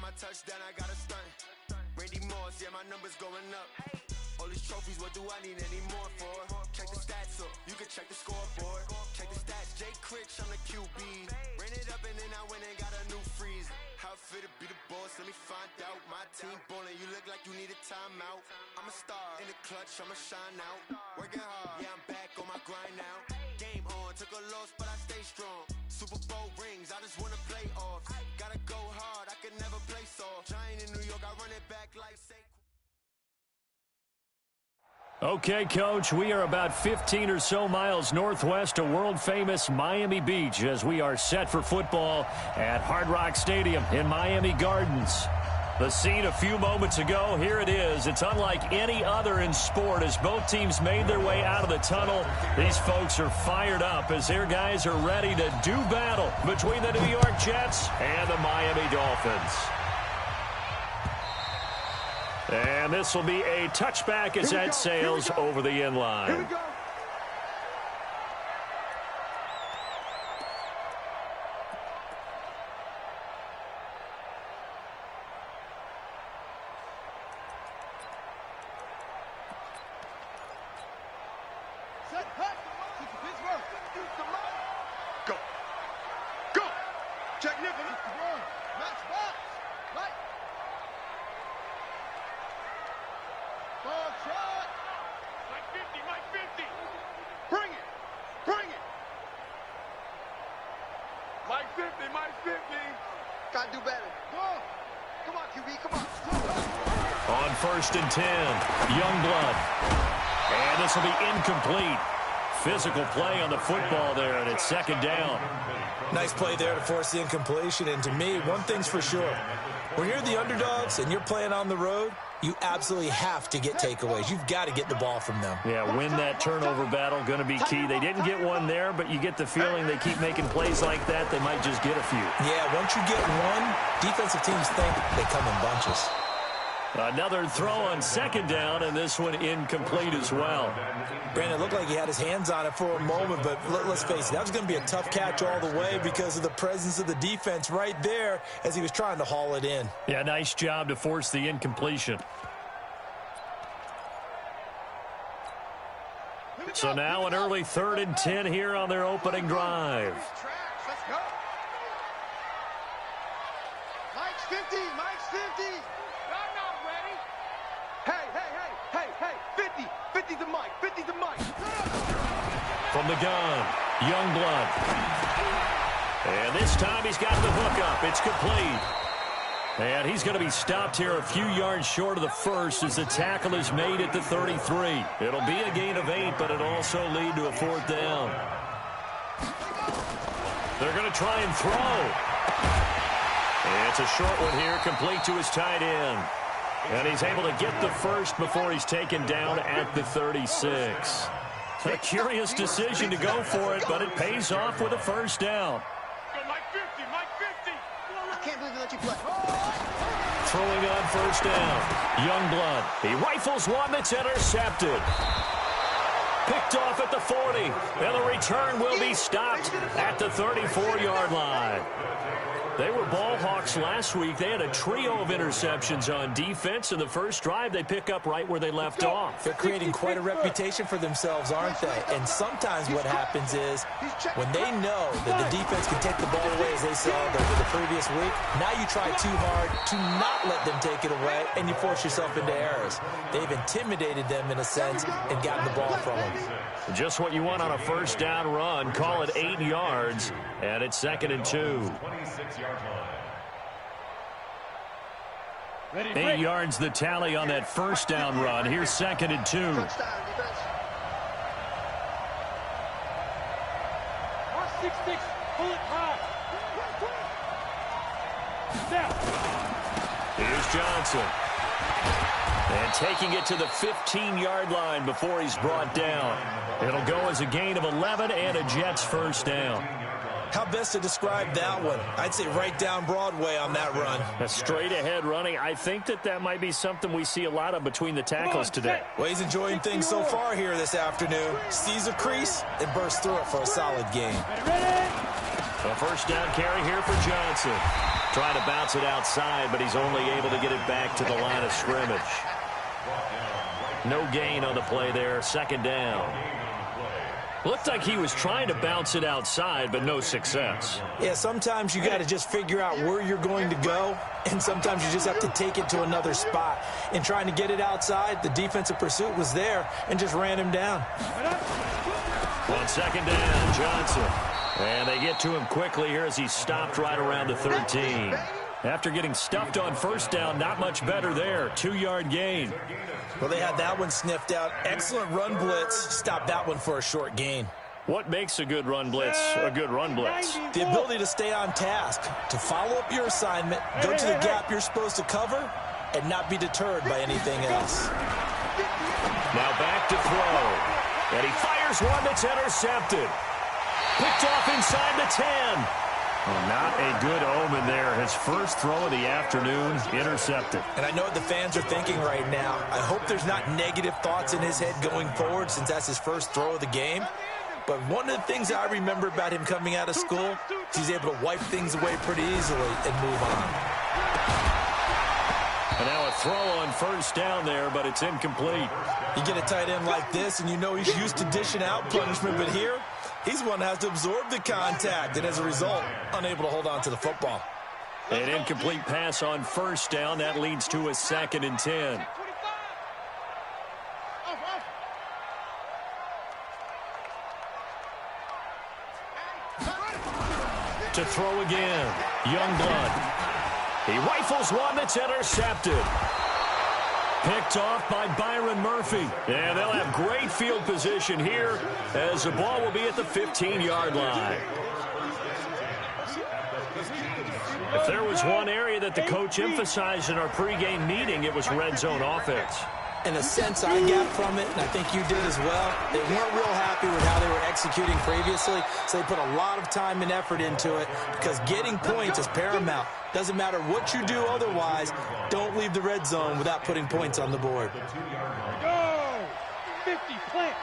my touchdown, I got a stunt. Randy Moss, yeah, my numbers going up. All these trophies, what do I need any more for? Check the stats up, you can check the scoreboard. Check the stats, Jay Critch, I'm the QB. Ran it up and then I went and got a new freeze. How it fit to be the boss, let me find out. My team ballin', you look like you need a timeout. I'm a star, in the clutch, I'ma shine out. Working hard, yeah, I'm back on my grind now. Game on, took a loss, but I stay strong. Super Bowl rings, I just wanna play off. Gotta go hard, I could never play soft. Giant in New York, I run it back like Saquon. Okay, Coach, we are about 15 or so miles northwest of world-famous Miami Beach as we are set for football at Hard Rock Stadium in Miami Gardens. The scene a few moments ago, here it is. It's unlike any other in sport as both teams made their way out of the tunnel. These folks are fired up as their guys are ready to do battle between the New York Jets and the Miami Dolphins. And this will be a touchback as that sails over the end line. Here we go. Go. Go. Check Nicholas. Match box. Right. Ball shot. Mike 50, Mike 50. Bring it. Bring it. Mike 50, Mike 50. Gotta do better. Go. Come on, QB, come on. On 1st and 10, Youngblood. And this will be incomplete. Physical play on the football there, and it's 2nd down. Nice play there to force the incompletion. And to me, one thing's for sure. When you're the underdogs and you're playing on the road, you absolutely have to get takeaways. You've got to get the ball from them. Yeah, win that turnover battle, going to be key. They didn't get one there, but you get the feeling they keep making plays like that, they might just get a few. Yeah, once you get one, defensive teams think they come in bunches. Another throw on 2nd down, and this one incomplete as well. Brandon, it looked like he had his hands on it for a moment, but let's face it, that was going to be a tough catch all the way because of the presence of the defense right there as he was trying to haul it in. Yeah, nice job to force the incompletion. So now an early 3rd and 10 here on their opening drive. Let's go. Mike's 50, Mike's 50. I'm not ready. Hey, 50 to Mike, 50 to Mike. From the gun, Youngblood. And this time he's got the hook up. It's complete. And he's going to be stopped here a few yards short of the first as the tackle is made at the 33. It'll be a gain of 8, but it'll also lead to a 4th down. They're going to try and throw. And it's a short one here, complete to his tight end. And he's able to get the first before he's taken down at the 36. A curious decision to go for it, but it pays off with a 1st down. Mike 50, Mike 50. I can't believe they let you play. Throwing on 1st down, Youngblood. He rifles one that's intercepted. Picked off at the 40, and the return will be stopped at the 34-yard line. They were ball hawks last week. They had a trio of interceptions on defense. In the first drive, they pick up right where they left off. They're creating quite a reputation for themselves, aren't they? And sometimes what happens is when they know that the defense can take the ball away, as they saw the previous week, now you try too hard to not let them take it away, and you force yourself into errors. They've intimidated them in a sense and gotten the ball from them. Just what you want on a 1st down run. Call it 8 yards, and it's 2nd and 2. 8 yards the tally on that 1st down run. Here's 2nd and 2. Here's Johnson. And taking it to the 15-yard line before he's brought down. It'll go as a gain of 11 and a Jets 1st down. How best to describe that one? I'd say right down Broadway on that run. A straight-ahead running. I think that might be something we see a lot of between the tackles today. Well, he's enjoying things so far here this afternoon. Sees a crease and bursts through it for a solid gain. A first down carry here for Johnson. Trying to bounce it outside, but he's only able to get it back to the line of scrimmage. No gain on the play there. Second down. Looked like he was trying to bounce it outside, but no success. Yeah, sometimes you got to just figure out where you're going to go, and sometimes you just have to take it to another spot. In trying to get it outside, the defensive pursuit was there and just ran him down. On second down, Johnson. And they get to him quickly here as he stopped right around the 13. After getting stuffed on first down, not much better there. 2-yard gain. Well, they had that one sniffed out. Excellent run blitz. Stopped that one for a short gain. What makes a good run blitz a good run blitz? The ability to stay on task, to follow up your assignment, go to the gap you're supposed to cover, and not be deterred by anything else. Now back to throw. And he fires one that's intercepted. Picked off inside the 10. Well, not a good omen there. His first throw of the afternoon, intercepted. And I know what the fans are thinking right now. I hope there's not negative thoughts in his head going forward since that's his first throw of the game. But one of the things I remember about him coming out of school, he's able to wipe things away pretty easily and move on. And now a throw on first down there, but it's incomplete. You get a tight end like this, and you know he's used to dishing out punishment, but here, he's one that has to absorb the contact, and as a result, unable to hold on to the football. An incomplete pass on first down. That leads to a 2nd and 10. To throw again, Youngblood. He rifles one that's intercepted. Picked off by Byron Murphy. And they'll have great field position here as the ball will be at the 15-yard line. If there was one area that the coach emphasized in our pregame meeting, it was red zone offense. In a sense I got from it, and I think you did as well, they weren't real happy with how they were executing previously, so they put a lot of time and effort into it because getting points is paramount. Doesn't matter what you do otherwise, don't leave the red zone without putting points on the board. Go! 50, plant.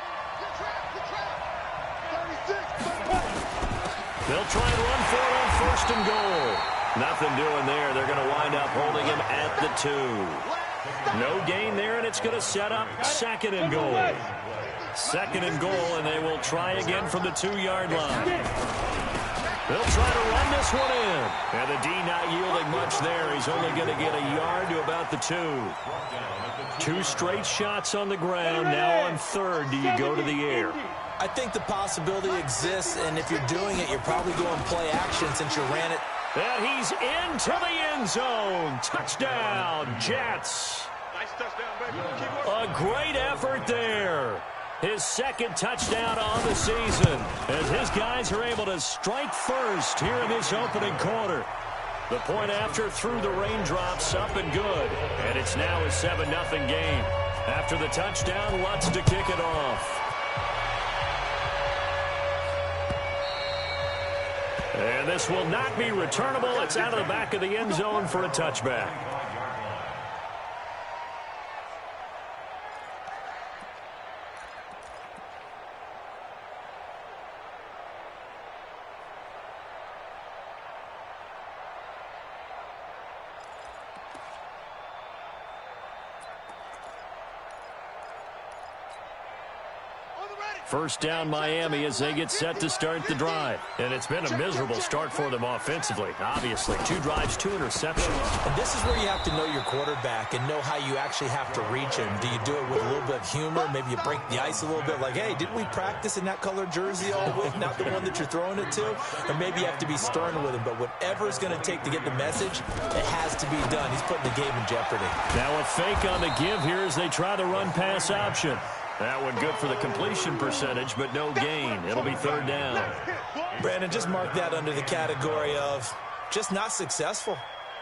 They'll try and run for it on first and goal. Nothing doing there. They're going to wind up holding him at the 2. No gain there, and it's going to set up 2nd and goal. 2nd and goal, and they will try again from the 2-yard line. They'll try to run this one in. And the D not yielding much there. He's only going to get a yard to about the 2. 2 straight shots on the ground. Now on 3rd, do you go to the air? I think the possibility exists, and if you're doing it, you're probably going play action since you ran it. And he's into the end zone. Touchdown, Jets. Nice touchdown, baby. A great effort there. His 2nd touchdown on the season as his guys are able to strike first here in this opening quarter. The point after through the raindrops, up and good. And it's now a 7-0 game. After the touchdown, Lutz to kick it off. And this will not be returnable. It's out of the back of the end zone for a touchback. First down Miami as they get set to start the drive. And it's been a miserable start for them offensively, obviously. 2 drives, 2 interceptions. And this is where you have to know your quarterback and know how you actually have to reach him. Do you do it with a little bit of humor? Maybe you break the ice a little bit like, hey, didn't we practice in that colored jersey all week? Not the one that you're throwing it to? Or maybe you have to be stern with him. But whatever it's going to take to get the message, it has to be done. He's putting the game in jeopardy. Now a fake on the give here as they try the run-pass option. That one good for the completion percentage, but no gain. It'll be 3rd down. Brandon, just mark that under the category of just not successful.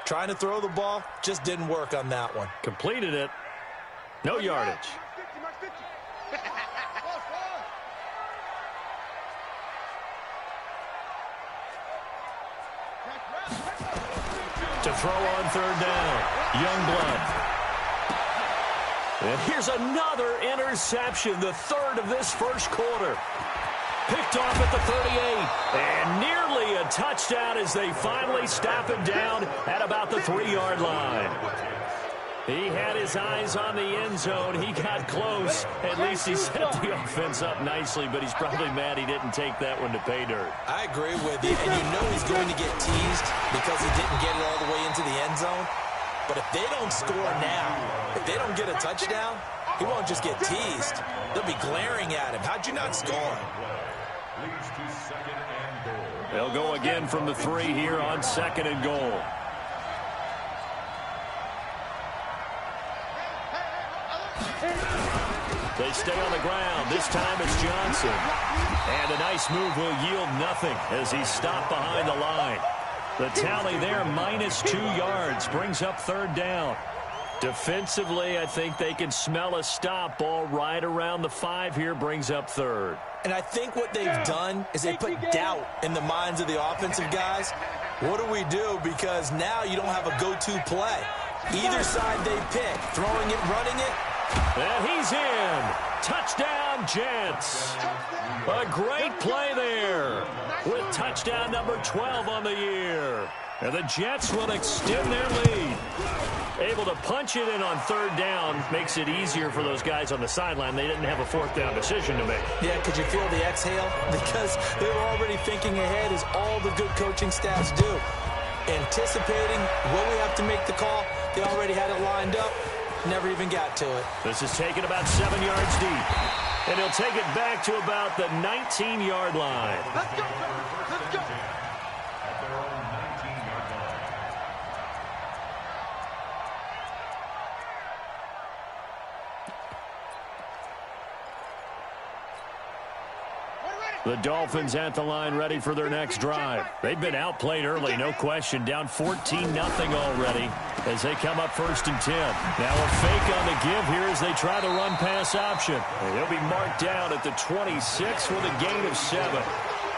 Trying to throw the ball, just didn't work on that one. Completed it. No yardage. To throw on 3rd down, Youngblood. And here's another interception, the 3rd of this first quarter. Picked off at the 38, and nearly a touchdown as they finally stop him down at about the 3-yard line. He had his eyes on the end zone. He got close. At least he set the offense up nicely, but he's probably mad he didn't take that one to pay dirt. I agree with you, and you know he's going to get teased because he didn't get it all the way into the end zone. But if they don't score now, if they don't get a touchdown, he won't just get teased. They'll be glaring at him. How'd you not score? They'll go again from the 3 here on 2nd and goal. They stay on the ground. This time it's Johnson. And a nice move will yield nothing as he's stopped behind the line. The tally there, -2 yards, brings up 3rd down. Defensively, I think they can smell a stop ball right around the 5 here, brings up 3rd. And I think what they've done is they put doubt in the minds of the offensive guys. What do we do? Because now you don't have a go-to play. Either side they pick, throwing it, running it. And he's in. Touchdown, Jets. A great play there with touchdown number 12 on the year. And the Jets will extend their lead. Able to punch it in on 3rd down makes it easier for those guys on the sideline. They didn't have a 4th down decision to make. Yeah, could you feel the exhale? Because they were already thinking ahead, as all the good coaching staffs do. Anticipating when we have to make the call. They already had it lined up. Never even got to it. This is taken about 7 yards deep. And he'll take it back to about the 19-yard line. Let's go, let's go. The Dolphins at the line ready for their next drive. They've been outplayed early, no question. Down 14-0 already as they come up 1st and 10. Now a fake on the give here as they try the run-pass option. And he'll be marked down at the 26 with a gain of 7.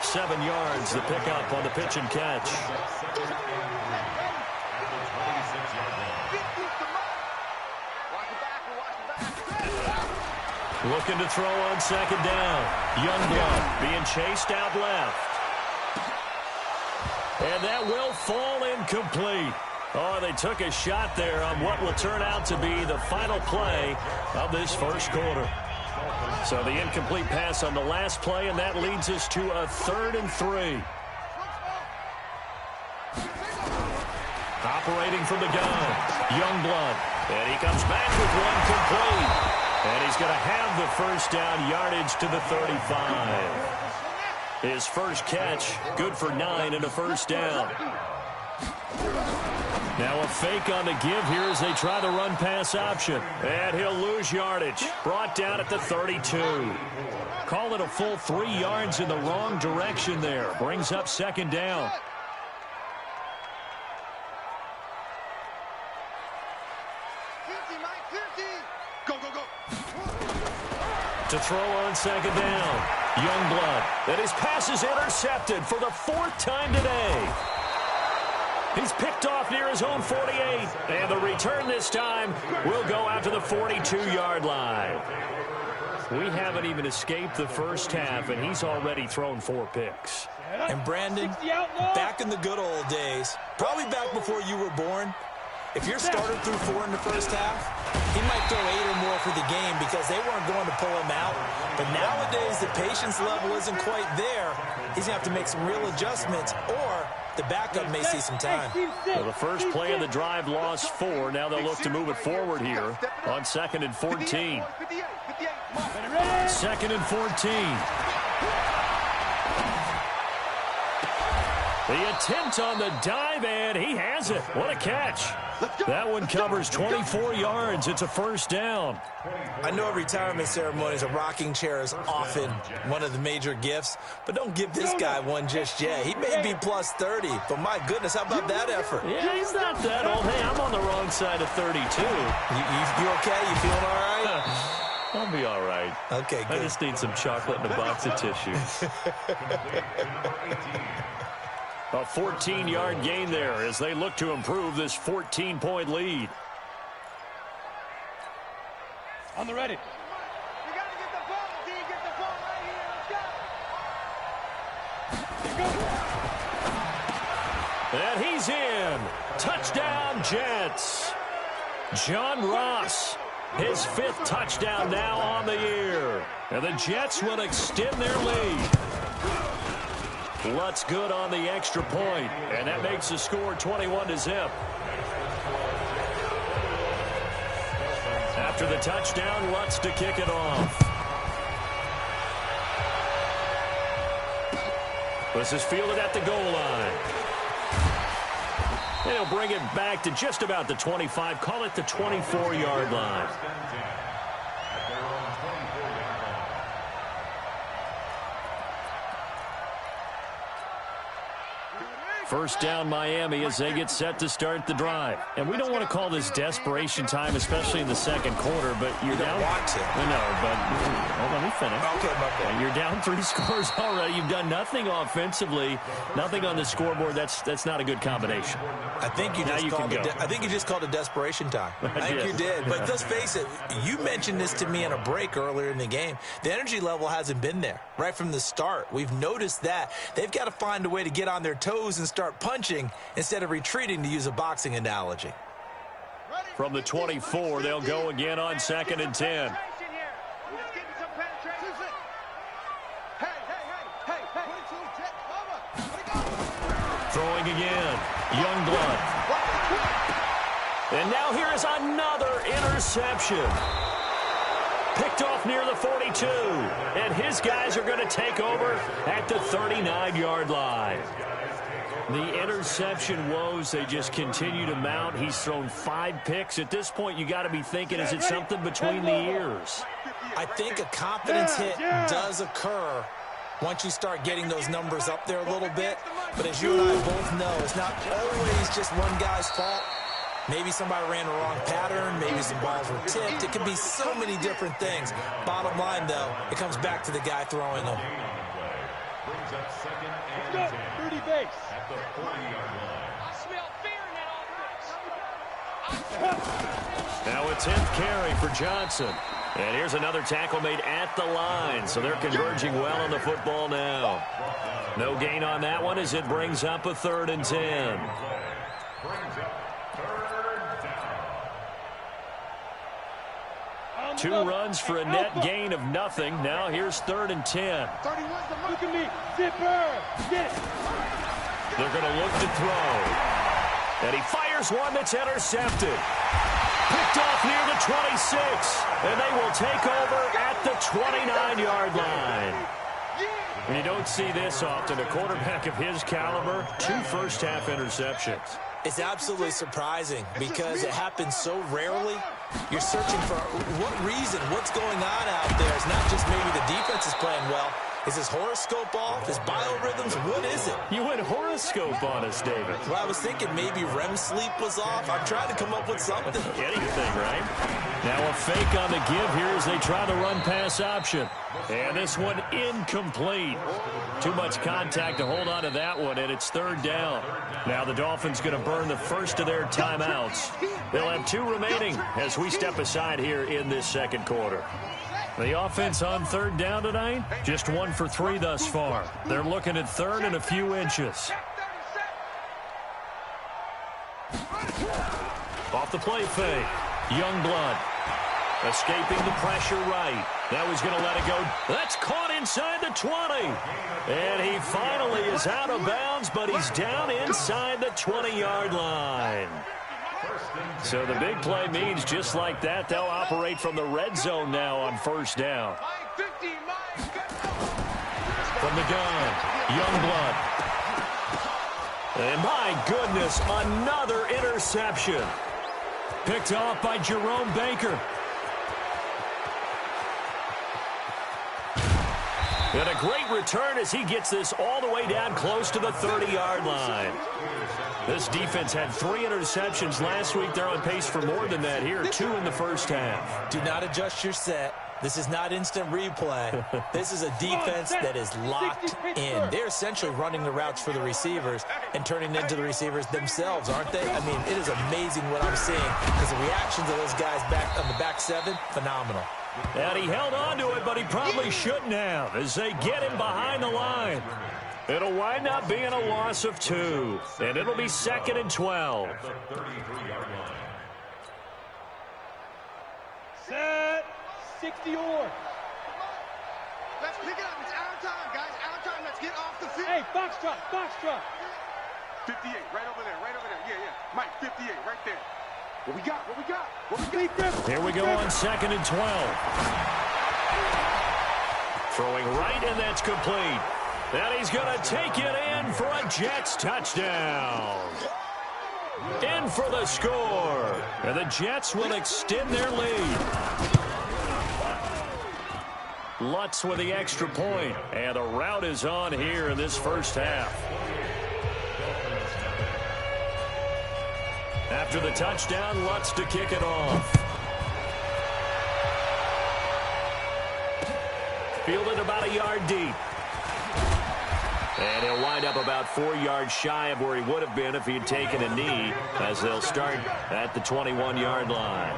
7 yards, the pickup on the pitch and catch. Looking to throw on 2nd down. Youngblood being chased out left. And that will fall incomplete. Oh, they took a shot there on what will turn out to be the final play of this 1st quarter. So the incomplete pass on the last play, and that leads us to a 3rd and 3. Operating from the gun, Youngblood. And he comes back with one complete. And he's going to have the 1st down, yardage to the 35. His first catch, good for 9 and a 1st down. Now a fake on the give here as they try the run-pass option. And he'll lose yardage. Brought down at the 32. Call it a full 3 yards in the wrong direction there. Brings up 2nd down. To throw on 2nd down. Youngblood. And his pass is intercepted for the 4th time today. He's picked off near his own 48. And the return this time will go out to the 42-yard line. We haven't even escaped the first half, and he's already thrown 4 picks. And Brandon, back in the good old days, probably back before you were born, if your starter threw 4 in the first half, he might throw 8 or more for the game because they weren't going to pull him out. But nowadays, the patience level isn't quite there. He's going to have to make some real adjustments, or the backup may see some time. Well, the first play of the drive lost 4. Now they'll look to move it forward here on 2nd and 14. 2nd and 14. The attempt on the dive, and he has it. What a catch. That one covers 24 yards. It's a 1st down. I know at retirement ceremonies, a rocking chair is often one of the major gifts, but don't give this guy one just yet. He may be plus 30, but my goodness, how about that effort? Yeah, he's not that old. Hey, I'm on the wrong side of 32. You okay? You feeling all right? I'll be all right. Okay, good. I just need some chocolate and a box of tissue. A 14-yard gain there as they look to improve this 14-point lead. On the ready. You got to get the ball, D. Get the ball right here. Let's go. And he's in. Touchdown, Jets. John Ross, his 5th touchdown now on the year. And the Jets will extend their lead. Lutz good on the extra point, and that makes the score 21-0. After the touchdown, Lutz to kick it off. This is fielded at the goal line. And he'll bring it back to just about the 25, call it the 24-yard line. First down, Miami, as they get set to start the drive. And we don't want to call this desperation time, especially in the second quarter, but you're down. Want to. I know, but hold on, let me finish. Okay. You're down 3 scores already. You've done nothing offensively, nothing on the scoreboard. That's not a good combination. I think you just called it desperation time. I think you did. But let's face it, you mentioned this to me in a break earlier in the game. The energy level hasn't been there right from the start. We've noticed that. They've got to find a way to get on their toes and start punching instead of retreating, to use a boxing analogy. From the 24, they'll go again on 2nd and 10. Throwing again, Youngblood. And now here is another interception. Picked off near the 42. And his guys are going to take over at the 39-yard line. The interception woes, they just continue to mount. He's thrown 5 picks. At this point, you got to be thinking, is it something between the ears? I think a confidence hit does occur once you start getting those numbers up there a little bit. But as you and I both know, it's not always just one guy's fault. Maybe somebody ran the wrong pattern. Maybe some balls were tipped. It could be so many different things. Bottom line, though, it comes back to the guy throwing them. Let's go, 30 base. Now a 10th carry for Johnson. And here's another tackle made at the line. So they're converging well on the football now. No gain on that one as it brings up a 3rd and 10. 2 runs for a net gain of nothing. Now here's 3rd and 10. 31's the look at me. Zipper. Get it. They're going to look to throw. And he fires one that's intercepted. Picked off near the 26. And they will take over at the 29-yard line. And you don't see this often. A quarterback of his caliber, 2 first-half interceptions. It's absolutely surprising because it happens so rarely. You're searching for what reason, what's going on out there. It's not just maybe the defense is playing well. Is his horoscope off? His biorhythms? What is it? You went horoscope on us, David. Well, I was thinking maybe REM sleep was off. I'm trying to come up with something. Anything, right? Now a fake on the give here as they try the run-pass option. And this one incomplete. Too much contact to hold on to that one, and it's 3rd down. Now the Dolphins going to burn the first of their timeouts. They'll have 2 remaining as we step aside here in this second quarter. The offense on 3rd down tonight, just 1 for 3 thus far. They're looking at 3rd and a few inches. Off the play fake, Youngblood. Escaping the pressure right. Now he's going to let it go. That's caught inside the 20. And he finally is out of bounds, but he's down inside the 20-yard line. So the big play means just like that, they'll operate from the red zone now on 1st down. From the gun, Youngblood. And my goodness, another interception. Picked off by Jerome Baker. And a great return as he gets this all the way down close to the 30-yard line. This defense had 3 interceptions last week. They're on pace for more than that here, 2 in the first half. Do not adjust your set. This is not instant replay. This is a defense that is locked in. They're essentially running the routes for the receivers and turning into the receivers themselves, aren't they? I mean, it is amazing what I'm seeing because the reactions of those guys back on the back 7, phenomenal. And he held on to it, but he probably shouldn't have as they get him behind the line. It'll wind up being a loss of 2, and it'll be 2nd and 12. Set. 60 or. Let's pick it up. It's our time, guys. Our time. Let's get off the field. Hey, box truck, box truck. 58, right over there, right over there. Yeah, yeah. Mike, 58, right there. What we got? What we got? What we got? Here we go on 2nd and 12. Throwing right, and that's complete. And he's going to take it in for a Jets touchdown. In for the score. And the Jets will extend their lead. Lutz with the extra point. And the rout is on here in this first half. After the touchdown, Lutz to kick it off. Fielded about a yard deep. And he'll wind up about 4 yards shy of where he would have been if he had taken a knee, as they'll start at the 21-yard line.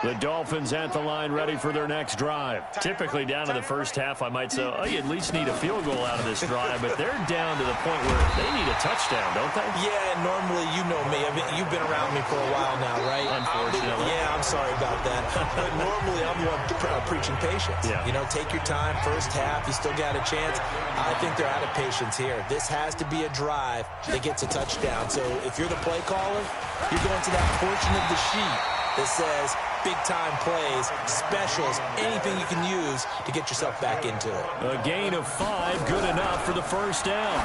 The Dolphins at the line ready for their next drive. Typically down to the first half, I might say, oh, you at least need a field goal out of this drive, but they're down to the point where they need a touchdown, don't they? Yeah, normally, you know me. I mean, you've been around me for a while now, right? Unfortunately. Yeah, I'm sorry about that. But normally, I'm the one preaching patience. Yeah. You know, take your time. First half, you still got a chance. I think they're out of patience here. This has to be a drive that gets a touchdown. So if you're the play caller, you're going to that portion of the sheet that says big-time plays, specials, anything you can use to get yourself back into it. A gain of 5, good enough for the first down.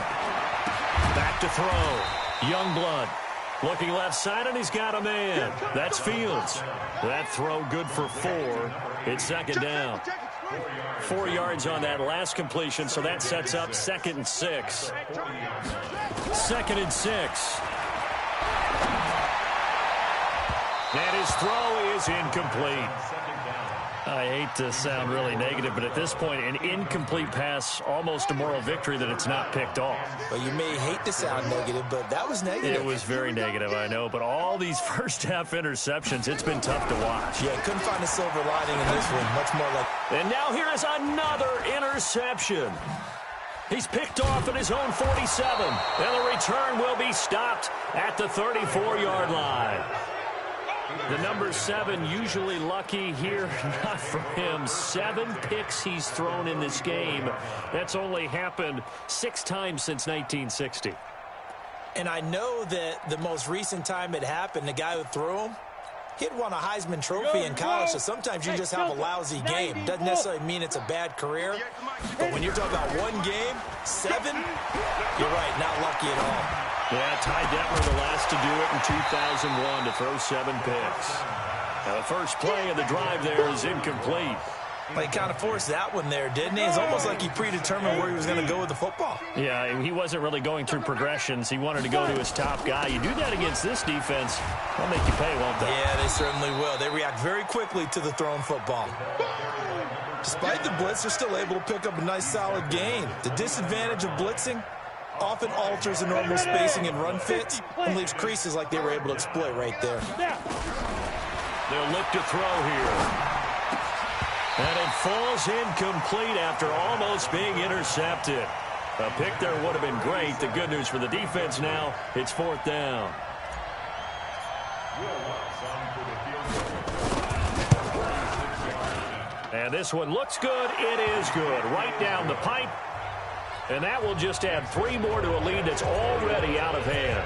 Back to throw. Youngblood looking left side, and he's got a man. That's Fields. That throw good for 4. It's 2nd down. 4 yards on that last completion, so that sets up 2nd and 6. 2nd and 6. And his throw is incomplete. I hate to sound really negative, but at this point, an incomplete pass, almost a moral victory that it's not picked off. Well, you may hate to sound negative, but that was negative. It was very negative, I know, but all these first-half interceptions, it's been tough to watch. Yeah, couldn't find a silver lining in this one. Much more like... And now here is another interception. He's picked off at his own 47, and the return will be stopped at the 34-yard line. The number 7 usually lucky here, not for him. 7 picks he's thrown in this game. That's only happened 6 times since 1960. And I know that the most recent time it happened, the guy who threw him, he'd won a Heisman Trophy in college, so sometimes you just have a lousy game. Doesn't necessarily mean it's a bad career, but when you're talking about one game, 7, you're right, not lucky at all. Yeah, Ty Detmer the last to do it in 2001 to throw 7 picks. Now the first play of the drive there is incomplete. Well, he kind of forced that one there, didn't he? It's almost like he predetermined where he was going to go with the football. Yeah, he wasn't really going through progressions. He wanted to go to his top guy. You do that against this defense, they'll make you pay, won't they? Yeah, they certainly will. They react very quickly to the thrown football. Despite the blitz, they're still able to pick up a nice, solid gain. The disadvantage of blitzing often alters the normal spacing and run fits and leaves creases like they were able to exploit right there. They'll look to throw here. And it falls incomplete after almost being intercepted. A pick there would have been great. The good news for the defense now, it's 4th down. And this one looks good. It is good. Right down the pipe. And that will just add 3 more to a lead that's already out of hand.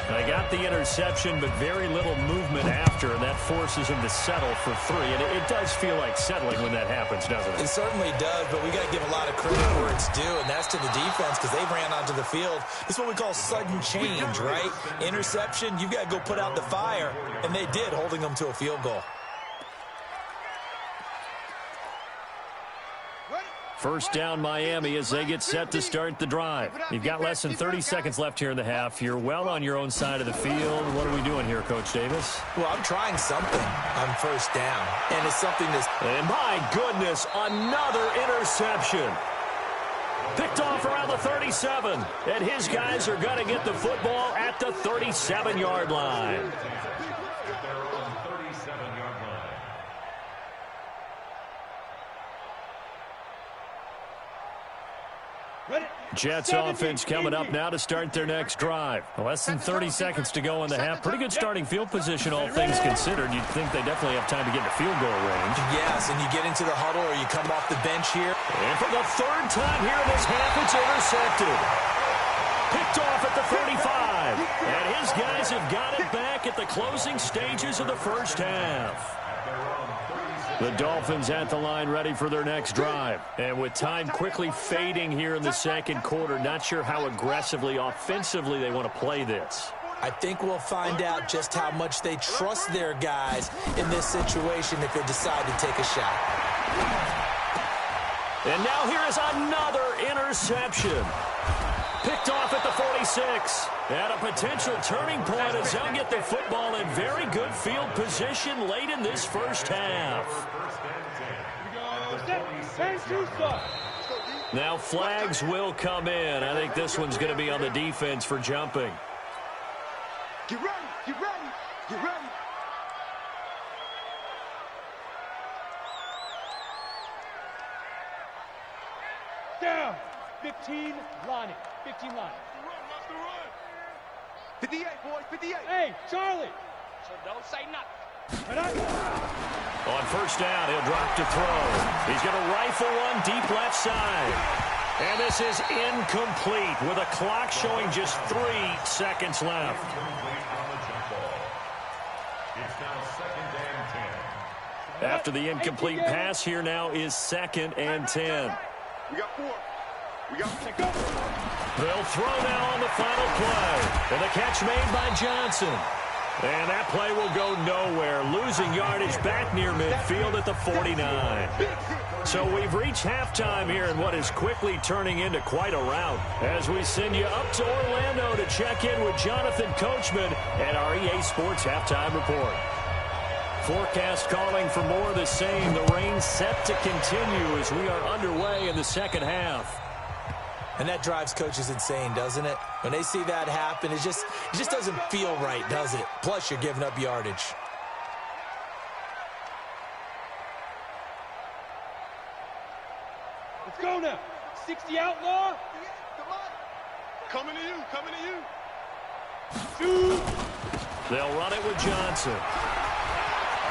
They got the interception, but very little movement after, and that forces him to settle for 3. And it does feel like settling when that happens, doesn't it? It certainly does, but we got to give a lot of credit where it's due, and that's to the defense because they ran onto the field. It's what we call sudden change, right? Interception, you've got to go put out the fire, and they did, holding them to a field goal. First down, Miami, as they get set to start the drive. You've got less than 30 seconds left here in the half. You're well on your own side of the field. What are we doing here, Coach Davis? Well, I'm trying something on first down, and it's something that's... And my goodness, another interception. Picked off around the 37, and his guys are going to get the football at the 37-yard line. Jets offense coming up now to start their next drive. Less than 30 seconds to go in the half. Pretty good starting field position, all things considered. You'd think they definitely have time to get into field goal range. Yes, and you get into the huddle or you come off the bench here. And for the third time here in this half, it's intercepted. Picked off at the 35. And his guys have got it back at the closing stages of the first half. The Dolphins at the line ready for their next drive. And with time quickly fading here in the second quarter, not sure how aggressively, offensively they want to play this. I think we'll find out just how much they trust their guys in this situation if they decide to take a shot. And now here is another interception. Picked off at the 46. And a potential turning point as they'll get the football in very good field position late in this first half. Now flags will come in. I think this one's going to be on the defense for jumping. Get ready, get ready, get ready. Down. 15 lining. 15 lining. 58, boys, 58. Hey, Charlie. So don't say nothing. On first down, he'll drop to throw. He's going to rifle one deep left side. And this is incomplete with a clock showing just 3 seconds left. After the incomplete pass, here now is 2nd and 10. We got 4. We got 6. They'll throw now on the final play. And the catch made by Johnson. And that play will go nowhere, losing yardage back near midfield at the 49. So we've reached halftime here in what is quickly turning into quite a rout as we send you up to Orlando to check in with Jonathan Coachman at our EA Sports Halftime Report. Forecast calling for more of the same. The rain set to continue as we are underway in the second half. And that drives coaches insane, doesn't it? When they see that happen, it just doesn't feel right, does it? Plus, you're giving up yardage. Let's go now. 60 outlaw. Coming to you, coming to you. Shoot. They'll run it with Johnson.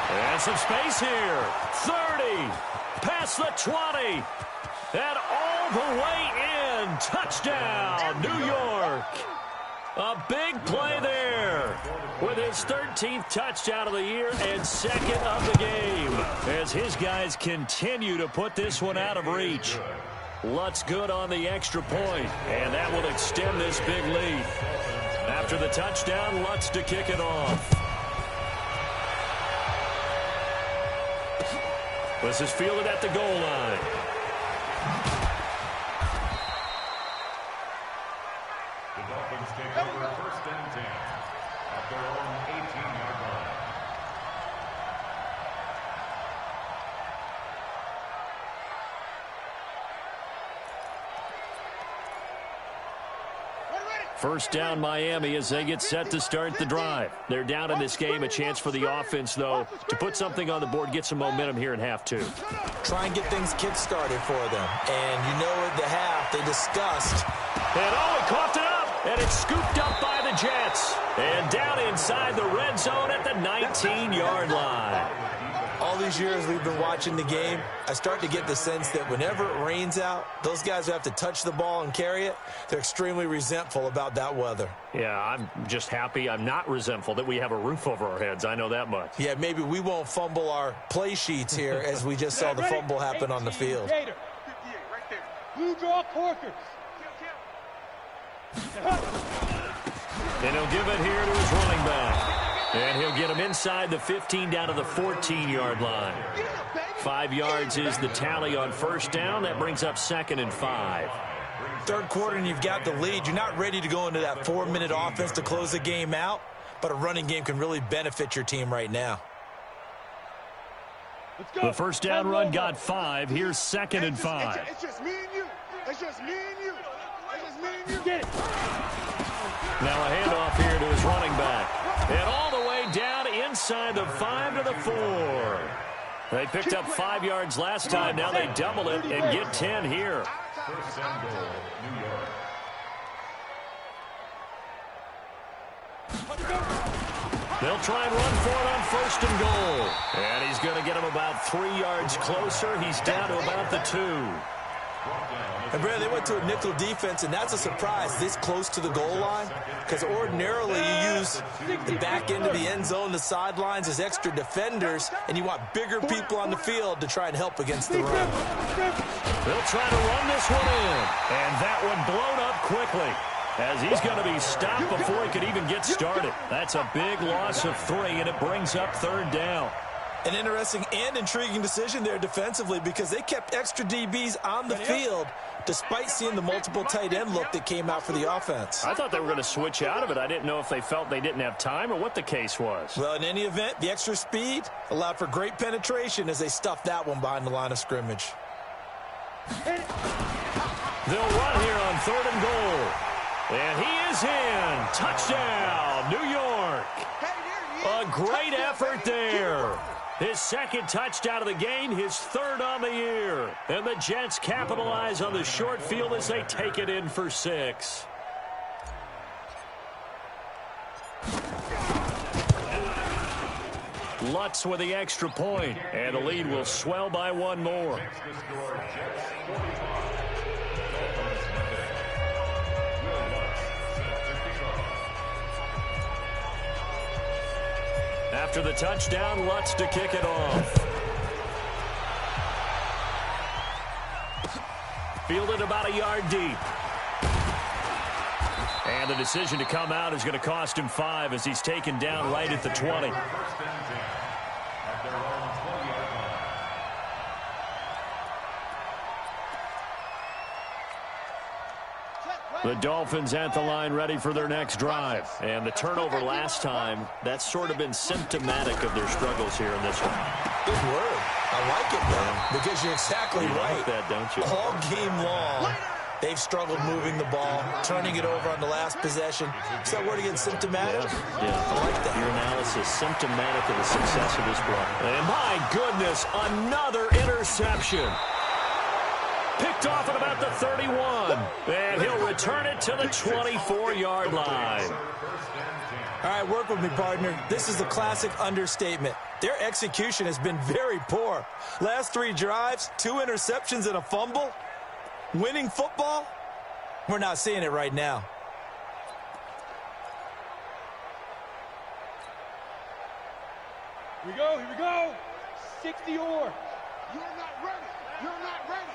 And some space here. 30. Past the 20. And all the way in. Touchdown, New York. A big play there with his 13th touchdown of the year and 2nd of the game as his guys continue to put this one out of reach. Lutz good on the extra point, and that will extend this big lead. After the touchdown, Lutz to kick it off. This is fielded at the goal line. The Dolphins take over 1st and 10 at their own 18-yard line. First down Miami as they get set to start the drive. They're down in this game. A chance for the offense, though, to put something on the board, get some momentum here in half 2. Try and get things kick-started for them. And you know at the half, they discussed. And he coughed it up, and it's scooped up by the Jets. And down inside the red zone at the 19-yard line. All these years we've been watching the game, I start to get the sense that whenever it rains out, those guys who have to touch the ball and carry it, they're extremely resentful about that weather. Yeah, I'm just happy I'm not resentful that we have a roof over our heads. I know that much. Yeah, maybe we won't fumble our play sheets here as we just saw the fumble happen on the field. 58, right there. Blue draw Corkers. And he'll give it here to his running back. And he'll get him inside the 15 down to the 14-yard line. 5 yards is the tally on first down. That brings up 2nd and 5. Third quarter and you've got the lead. You're not ready to go into that 4-minute offense to close the game out, but a running game can really benefit your team right now. The first down run got 5. Here's 2nd and 5. It's just me and you. It's just me and you. It's just me and you. Get it. Now a handoff here to his running back. And all the way down inside the 5 to the 4. They picked up 5 yards last time. Now they double it and get 10 here. First and goal, New York. They'll try and run for it on first and goal. And he's going to get him about 3 yards closer. He's down to about the 2. And, Brad, they went to a nickel defense, and that's a surprise this close to the goal line, because ordinarily you use the back end of the end zone, the sidelines as extra defenders, and you want bigger people on the field to try and help against the run. They'll try to run this one in, and that one blown up quickly, as he's going to be stopped before he could even get started. That's a big loss of 3, and it brings up 3rd down. An interesting and intriguing decision there defensively, because they kept extra DBs on the field despite seeing the multiple tight end look that came out for the offense. I thought they were going to switch out of it. I didn't know if they felt they didn't have time or what the case was. Well, in any event, the extra speed allowed for great penetration as they stuffed that one behind the line of scrimmage. They'll run here on 3rd and goal. And he is in. Touchdown, New York. A great effort there. His 2nd touchdown of the game, his 3rd on the year. And the Jets capitalize on the short field as they take it in for 6. Lutz with the extra point, and the lead will swell by 1 more. After the touchdown, Lutz to kick it off. Fielded about a yard deep. And the decision to come out is going to cost him 5 as he's taken down right at the 20. The Dolphins at the line ready for their next drive. And the turnover last time, that's sort of been symptomatic of their struggles here in this one. Good word. I like it, man, because you're exactly right. Like that, don't you? All game long, they've struggled moving the ball, turning it over on the last possession. Is that word again, symptomatic? Yeah. I like that. Your analysis, symptomatic of the success of this play. And my goodness, another interception. Picked off at about the 31. And he'll return it to the 24-yard line. All right, work with me, partner. This is a classic understatement. Their execution has been very poor. Last 3 drives, 2 interceptions and a fumble. Winning football? We're not seeing it right now. Here we go. 60 or. You're not ready. You're not ready.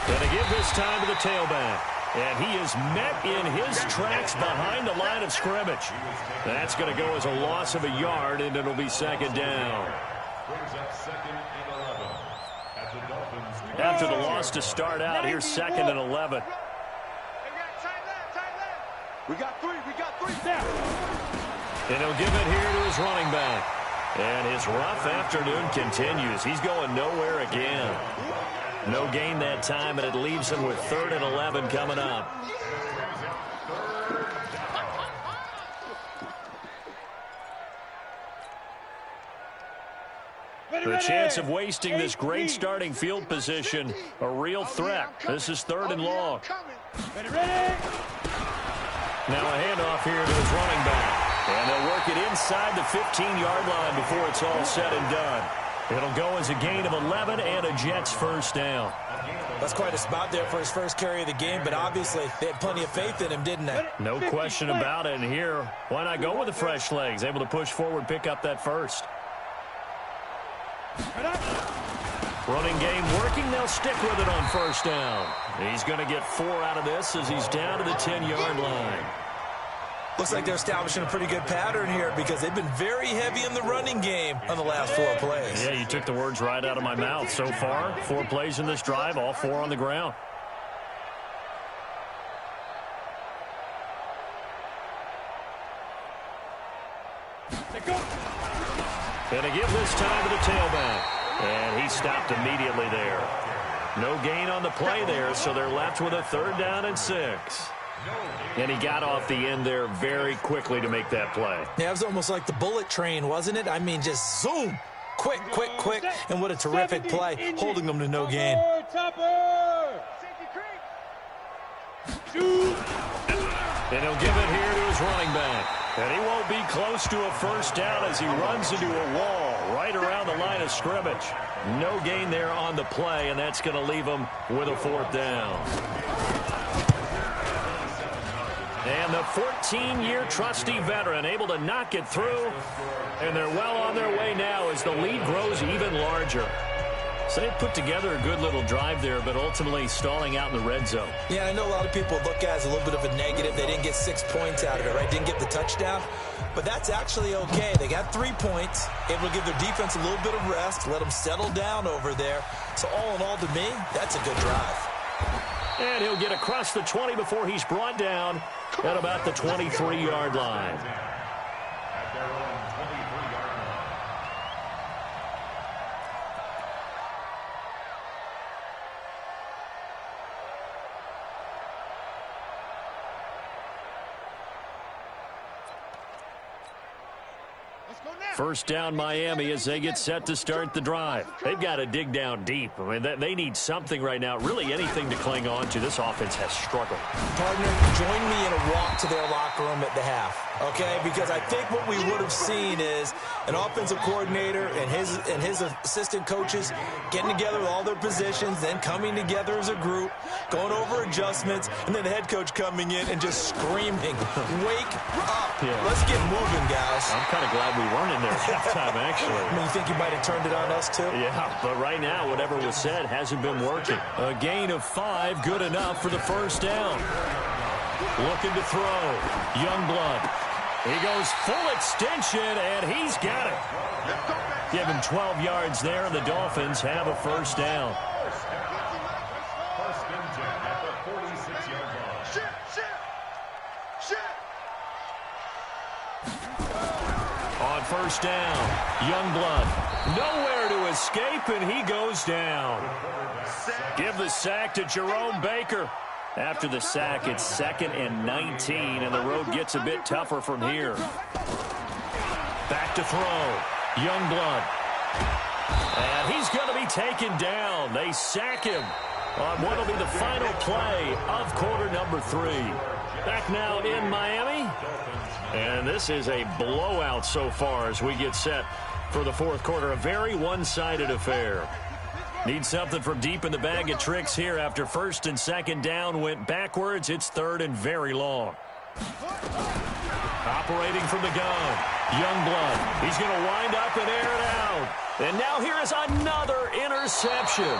Going to give this time to the tailback. And he is met in his tracks behind the line of scrimmage. That's going to go as a loss of a yard, and it'll be 2nd down. After the loss to start out, here's 2nd and 11. We got 3. And he'll give it here to his running back. And his rough afternoon continues. He's going nowhere again. No gain that time, and it leaves him with 3rd and 11 coming up. The chance of wasting this great starting field position, a real threat. This is 3rd and long. Now a handoff here to his running back. And they'll work it inside the 15-yard line before it's all said and done. It'll go as a gain of 11 and a Jets 1st down. That's quite a spot there for his first carry of the game, but obviously they had plenty of faith in him, didn't they? No question about it. And here, why not go with the fresh legs? Able to push forward, pick up that 1st. Running game working. They'll stick with it on 1st down. He's going to get 4 out of this as he's down to the 10-yard line. Looks like they're establishing a pretty good pattern here because they've been very heavy in the running game on the last 4 plays. Yeah, you took the words right out of my mouth. So far, 4 plays in this drive, all 4 on the ground. Gonna give this time to the tailback. And he stopped immediately there. No gain on the play there, so they're left with a 3rd down and 6. And he got off the end there very quickly to make that play. Yeah, it was almost like the bullet train, wasn't it? I mean, just zoom. Quick, quick, quick, and what a terrific play, holding them to no gain. And he'll give it here to his running back. And he won't be close to a first down as he runs into a wall right around the line of scrimmage. No gain there on the play, and that's going to leave him with a fourth down. And the 14-year trusty veteran able to knock it through. And they're well on their way now as the lead grows even larger. So they put together a good little drive there, but ultimately stalling out in the red zone. Yeah, I know a lot of people look at it as a little bit of a negative. They didn't get 6 points out of it, right? Didn't get the touchdown. But that's actually okay. They got 3 points, able to give their defense a little bit of rest, let them settle down over there. So all in all, to me, that's a good drive. And he'll get across the 20 before he's brought down at about the 23-yard line. First down Miami as they get set to start the drive. They've got to dig down deep. I mean, they need something right now, really anything to cling on to. This offense has struggled. Partner, join me in a walk to their locker room at the half, okay? Because I think what we would have seen is an offensive coordinator and his assistant coaches getting together with all their positions, then coming together as a group, going over adjustments, and then the head coach coming in and just screaming, wake up. Yeah. Let's get moving, guys. I'm kind of glad we weren't in there at halftime, actually. I mean, you think you might have turned it on us, too? Yeah, but right now, whatever was said hasn't been working. A gain of 5, good enough for the first down. Looking to throw. Youngblood. He goes full extension, and he's got it. Give him 12 yards there, and the Dolphins have a first down. First and 10 at the 46-yard line. On first down, Youngblood nowhere to escape, and he goes down. Give the sack to Jerome Baker. After the sack, it's 2nd and 19, and the road gets a bit tougher from here. Back to throw, Youngblood. And he's going to be taken down. They sack him on what will be the final play of quarter number 3. Back now in Miami. And this is a blowout so far as we get set for the fourth quarter. A very one-sided affair. Need something from deep in the bag of tricks here after first and second down went backwards. It's 3rd and very long. Operating from the gun, Youngblood. He's going to wind up and air it out. And now here is another interception.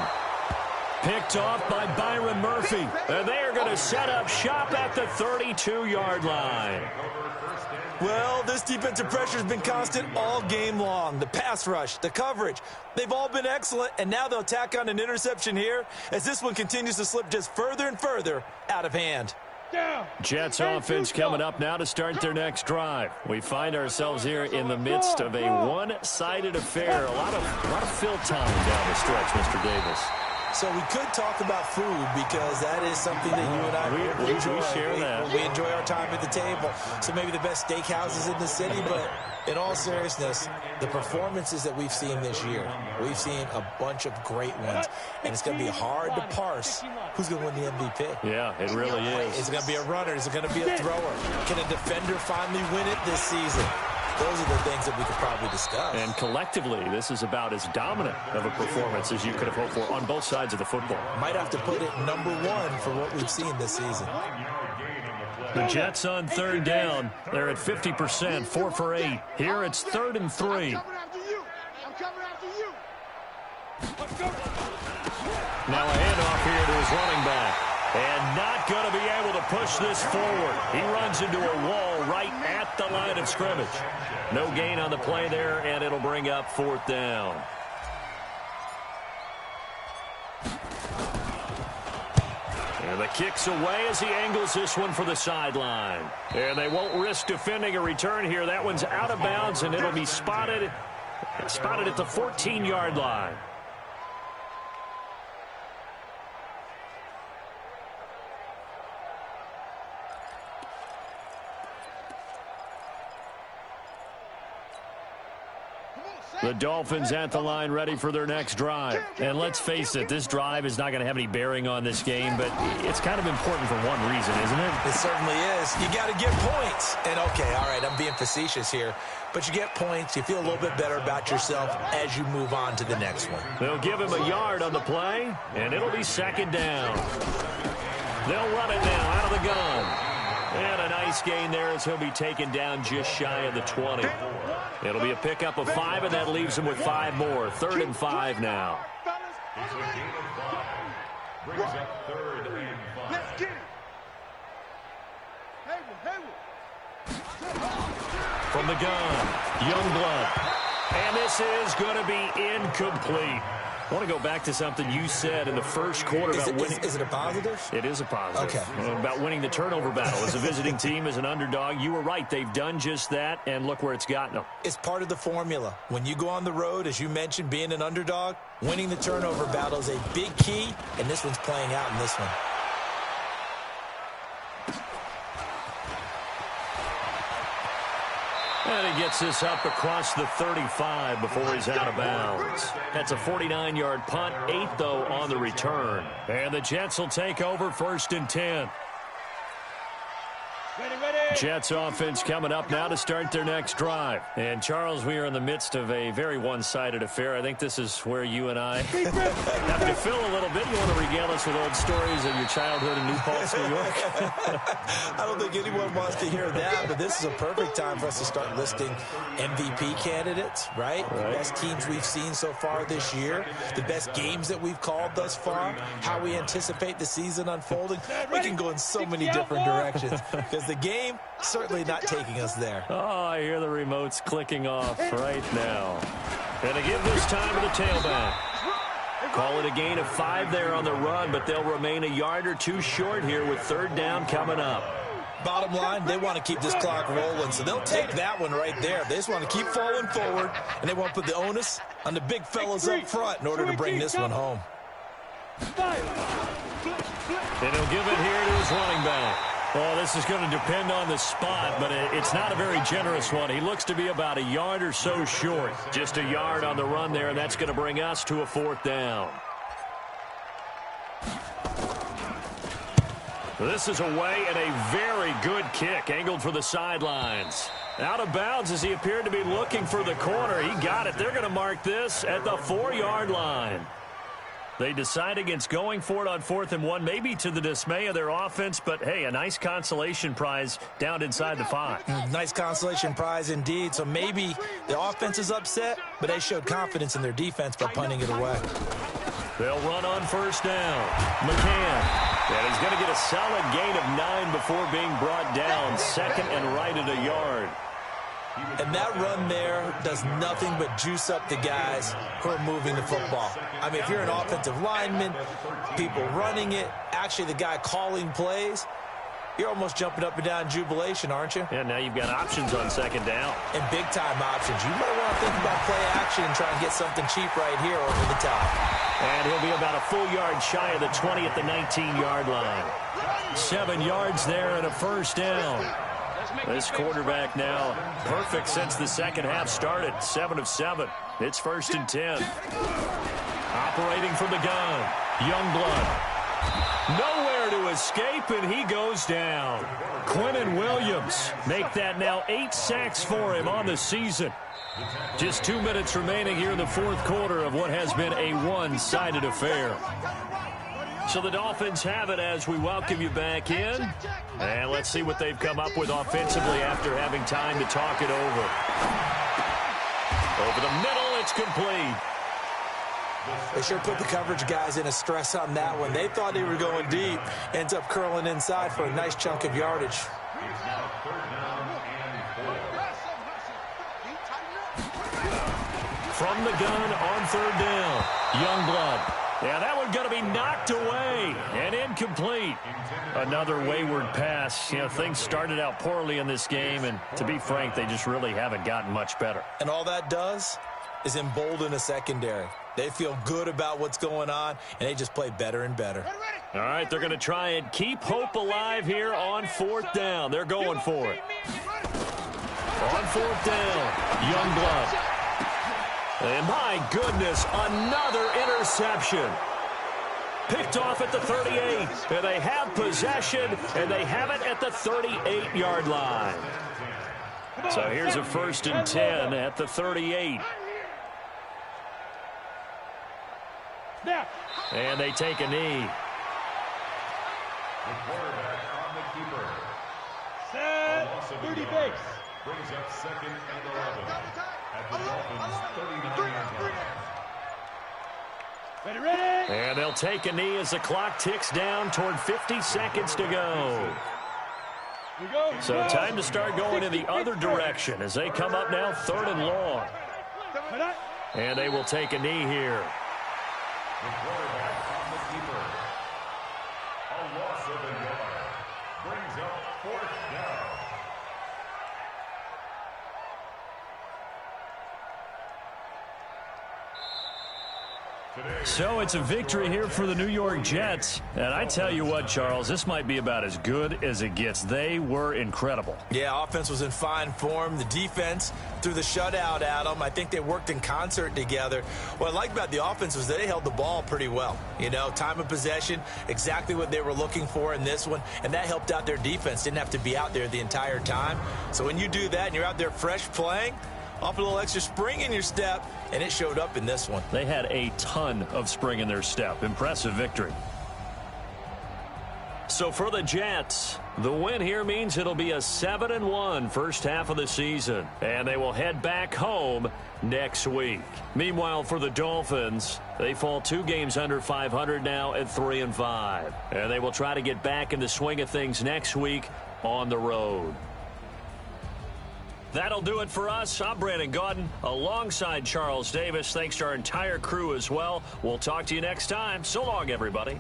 Picked off by Byron Murphy. And they are going to set up shop at the 32-yard line. Well, this defensive pressure has been constant all game long. The pass rush, the coverage, they've all been excellent, and now they'll tack on an interception here as this one continues to slip just further and further out of hand. Jets offense coming up now to start their next drive. We find ourselves here in the midst of a one-sided affair. A lot of fill time down the stretch, Mr. Davis. So we could talk about food because that is something that you and I enjoy. We share that. We enjoy our time at the table. So maybe the best steakhouses in the city, but in all seriousness, the performances that we've seen this year, we've seen a bunch of great ones, and it's going to be hard to parse who's going to win the MVP. Yeah, it really is. Is it going to be a runner? Is it going to be a thrower? Can a defender finally win it this season? Those are the things that we could probably discuss. And collectively, this is about as dominant of a performance as you could have hoped for on both sides of the football. Might have to put it number 1 for what we've seen this season. The Jets on 3rd down. They're at 50%, 4 for 8. Here it's 3rd and 3. I'm coming after you. Now a handoff here to his running back. And not going to be able to push this forward. He runs into a wall right at the line of scrimmage. No gain on the play there, and it'll bring up 4th down. And the kick's away as he angles this one for the sideline. And they won't risk defending a return here. That one's out of bounds, and it'll be spotted at the 14-yard line. The Dolphins at the line ready for their next drive. And let's face it, this drive is not going to have any bearing on this game, but it's kind of important for one reason, isn't it? It certainly is. You got to get points. And, okay, all right, I'm being facetious here, but you get points. You feel a little bit better about yourself as you move on to the next one. They'll give him a yard on the play, and it'll be second down. They'll run it now out of the gun. And a nice gain there as he'll be taken down just shy of the 20. It'll be a pickup of 5, and that leaves him with 5 more. 3rd and 5 now. It's a gain of 5. Brings up 3rd and 5. Let's get it. From the gun, Youngblood. And this is going to be incomplete. I want to go back to something you said in the first quarter about winning. Is it a positive? It is a positive. Okay. About winning the turnover battle. As a visiting team, as an underdog, you were right. They've done just that, and look where it's gotten them. It's part of the formula. When you go on the road, as you mentioned, being an underdog, winning the turnover battle is a big key, and this one's playing out in this one. And he gets this up across the 35 before he's out of bounds. That's a 49-yard punt, 8, though, on the return. And the Jets will take over 1st and 10. Jets offense coming up now to start their next drive. And, Charles, we are in the midst of a very one-sided affair. I think this is where you and I have to fill a little bit. You want to regale us with old stories of your childhood in New Paltz, New York? I don't think anyone wants to hear that, but this is a perfect time for us to start listing MVP candidates, right? The best teams we've seen so far this year, the best games that we've called thus far, how we anticipate the season unfolding. We can go in so many different directions because the game certainly not taking us there. Oh, I hear the remotes clicking off right now. And to give this time to the tailback. Call it a gain of 5 there on the run, but they'll remain a yard or 2 short here with 3rd down coming up. Bottom line, they want to keep this clock rolling, so they'll take that one right there. They just want to keep falling forward, and they want to put the onus on the big fellas up front in order to bring this one home. And he'll give it here to his running back. Well, this is going to depend on the spot, but it's not a very generous one. He looks to be about a yard or so short. Just a yard on the run there, and that's going to bring us to a 4th down. This is away and a very good kick, angled for the sidelines. Out of bounds as he appeared to be looking for the corner. He got it. They're going to mark this at the 4-yard line. They decide against going for it on 4th and 1, maybe to the dismay of their offense, but, hey, a nice consolation prize down inside the 5. Nice consolation prize indeed. So maybe the offense is upset, but they showed confidence in their defense by punting it away. They'll run on 1st down. McCann. And he's going to get a solid gain of 9 before being brought down. 2nd and right at a yard. And that run there does nothing but juice up the guys who are moving the football. I mean, if you're an offensive lineman, people running it, actually the guy calling plays, you're almost jumping up and down in jubilation, aren't you? Yeah, now you've got options on 2nd down. And big-time options. You might want to think about play action and try and get something cheap right here over the top. And he'll be about a full yard shy of the 20 at the 19-yard line. 7 yards there and a 1st down. This quarterback now perfect since the second half started. 7 of 7. It's 1st and 10. Operating from the gun. Youngblood. Nowhere to escape, and he goes down. Quinnen Williams make that now 8 sacks for him on the season. Just 2 minutes remaining here in the 4th quarter of what has been a one-sided affair. So the Dolphins have it as we welcome you back in. And let's see what they've come up with offensively after having time to talk it over. Over the middle, it's complete. They sure put the coverage guys in a stress on that one. They thought they were going deep. Ends up curling inside for a nice chunk of yardage. From the gun on 3rd down. Youngblood. Yeah, that one's going to be knocked away and incomplete. Another wayward pass. You know, things started out poorly in this game, and to be frank, they just really haven't gotten much better. And all that does is embolden a secondary. They feel good about what's going on, and they just play better and better. All right, they're going to try and keep hope alive here on 4th down. They're going for it. On 4th down, Youngblood. And my goodness, another interception. Picked off at the 38. And they have possession, and they have it at the 38-yard line. So here's a 1st and 10 at the 38. And they take a knee. The quarterback on the keeper. Set. 30 base. Brings up 2nd and 11 at the Dolphins' 39-yard line. Ready. And they'll take a knee as the clock ticks down toward 50 seconds to go. So time to start going in the other direction as they come up now 3rd and long. And they will take a knee here. The quarterback on the keeper. A loss of a yard. Brings up 4th down. So it's a victory here for the New York Jets. And I tell you what, Charles, this might be about as good as it gets. They were incredible. Yeah, offense was in fine form. The defense threw the shutout at them. I think they worked in concert together. What I like about the offense was that they held the ball pretty well. You know, time of possession, exactly what they were looking for in this one. And that helped out their defense. Didn't have to be out there the entire time. So when you do that and you're out there fresh playing, off a little extra spring in your step, and it showed up in this one. They had a ton of spring in their step. Impressive victory. So for the Jets, the win here means it'll be a 7-1 first half of the season, and they will head back home next week. Meanwhile, for the Dolphins, they fall 2 games under 500 now at 3-5, and they will try to get back in the swing of things next week on the road. That'll do it for us. I'm Brandon Gaudin alongside Charles Davis. Thanks to our entire crew as well. We'll talk to you next time. So long, everybody.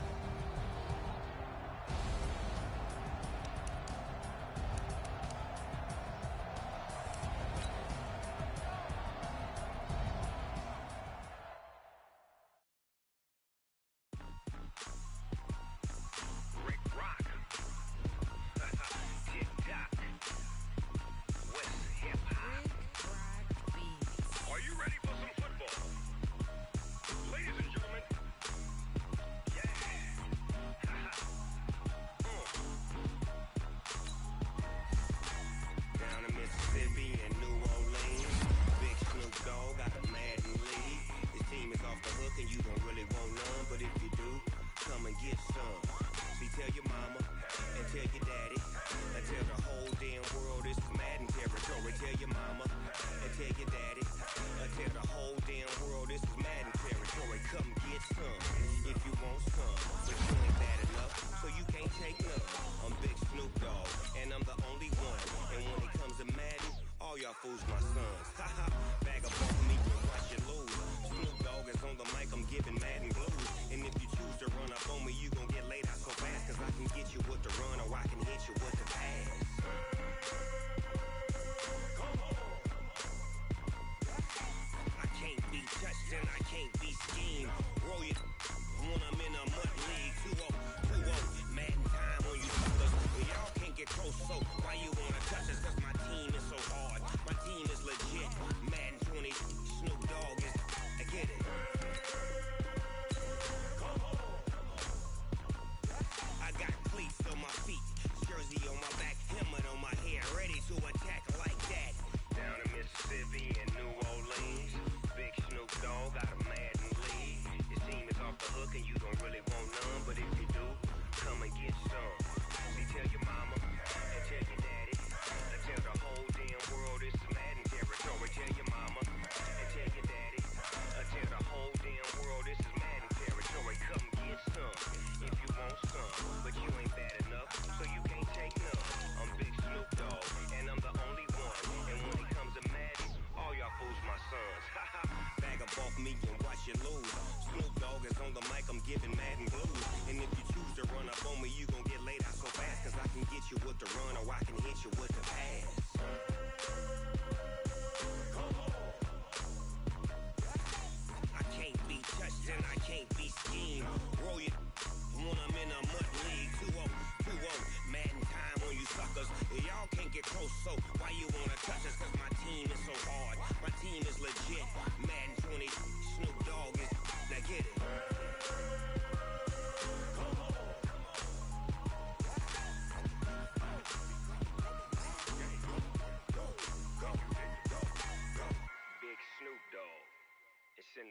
So why you wanna touch us? Cause my team is so hard. My team is legit. Madden 20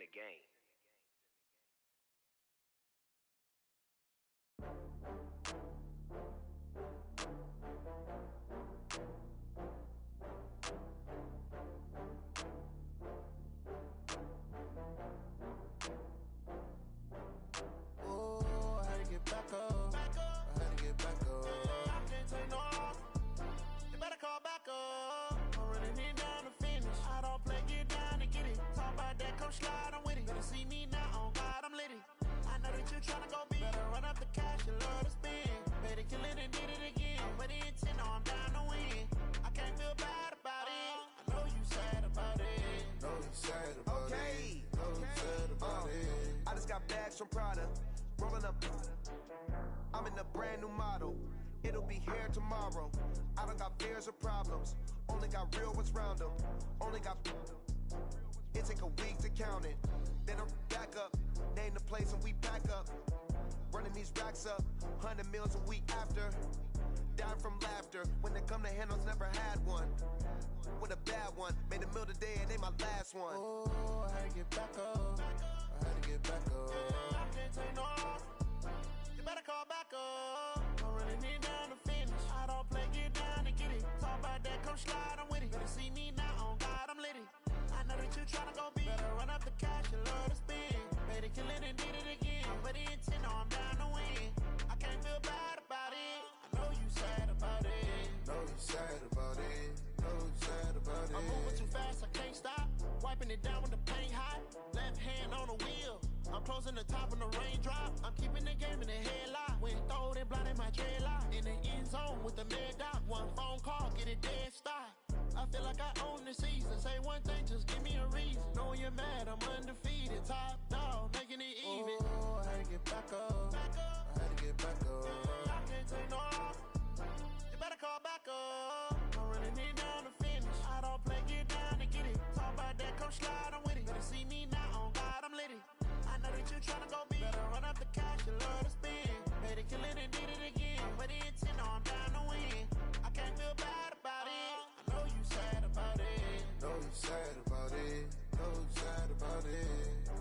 the game. From Prada, rolling up. I'm in a brand new model. It'll be here tomorrow. I don't got fears or problems. Only got real ones round them. Only got. It take a week to count it. Then I'm back up. Name the place and we back up. Running these racks up. 100 meals a week after. Dying from laughter. When they come to handles, never had one. With a bad one. Made a meal today and ain't my last one. Oh, I had to get back up. I had to get back up. I can't take no. You better call back up. I'm running it down to finish. I don't play, get down and get it. Talk about that, come slide, I'm with it. Better see me now, on God, I'm litty. I know that you tryna go big. Better run up the cash, you love to spend. Made it, kill it, and did it again. But the intent, no, I'm down to win. I can't feel bad about it. I know you sad about it. Know you sad about it. Know you sad about it. I'm moving too fast, I can't stop. Wiping it down with the paint hot. Left hand on the wheel. I'm closing the top when the raindrop. I'm keeping the game in the headlock. When throwed and blinded my dreadlock. In the end zone with the mad dot. One phone call, get it dead stop. I feel like I own the season. Say one thing, just give me a reason. Knowing you're mad, I'm undefeated. Top dog, making it even. Oh, I had to get back up. I had to get back up. I can't take no. You better call back up. I'm running it down to finish. I don't play, get down and get it. Talk about that, come slide, I'm with it. Better see me now, on God, I'm litty. I know that you tryna go big. Better run up the cash, you love to spend. Made it, kill it, and did it again. But the intent, no, I'm down to win. I can't feel bad about it. I know you sad about it. Know you sad about it. Know you sad about it.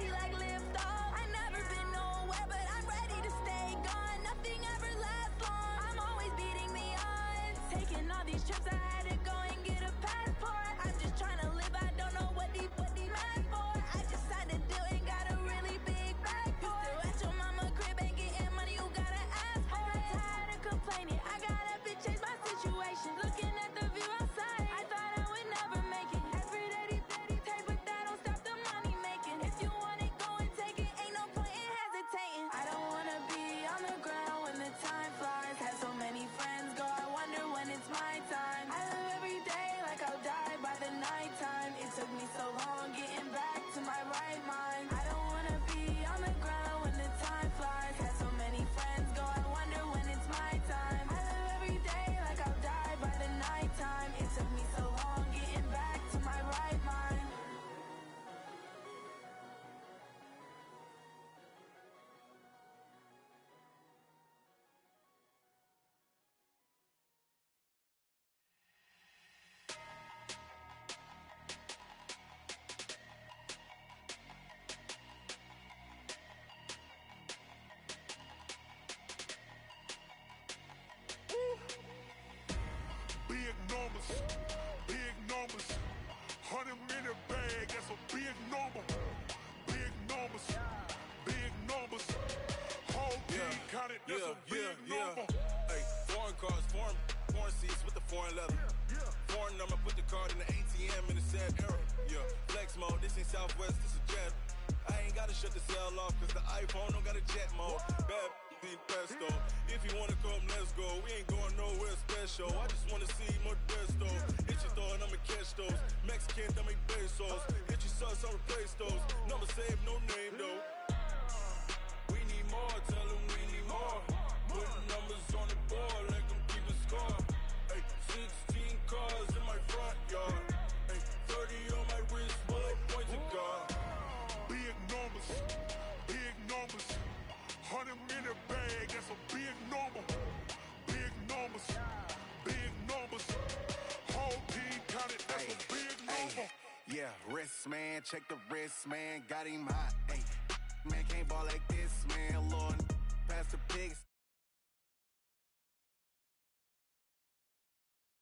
Like that era. Yeah, flex mode, this ain't Southwest, this is jet. I ain't gotta shut the cell off, cause the iPhone don't got a jet mode. Bad be pesto. If you wanna come, let's go. We ain't going nowhere special. I just wanna see Modesto. Hit your thought, I'ma catch those. Mexican, I make pesos. Hit your sus, I'll replace those. Number save, no name though. We need more, tell them we need more. Put numbers on the board, let them keep the score. Ay, 16 cars in my front yard. Ay, 30 on my wrist, bullet point to God. Big numbers, big numbers. 100 minute bag, that's a big number. Big numbers, big numbers. Whole team counted, that's a big number. Yeah, wrist man, check the wrist man, got him hot. Ay, man can't ball like this, man. Lord, pass the pigs.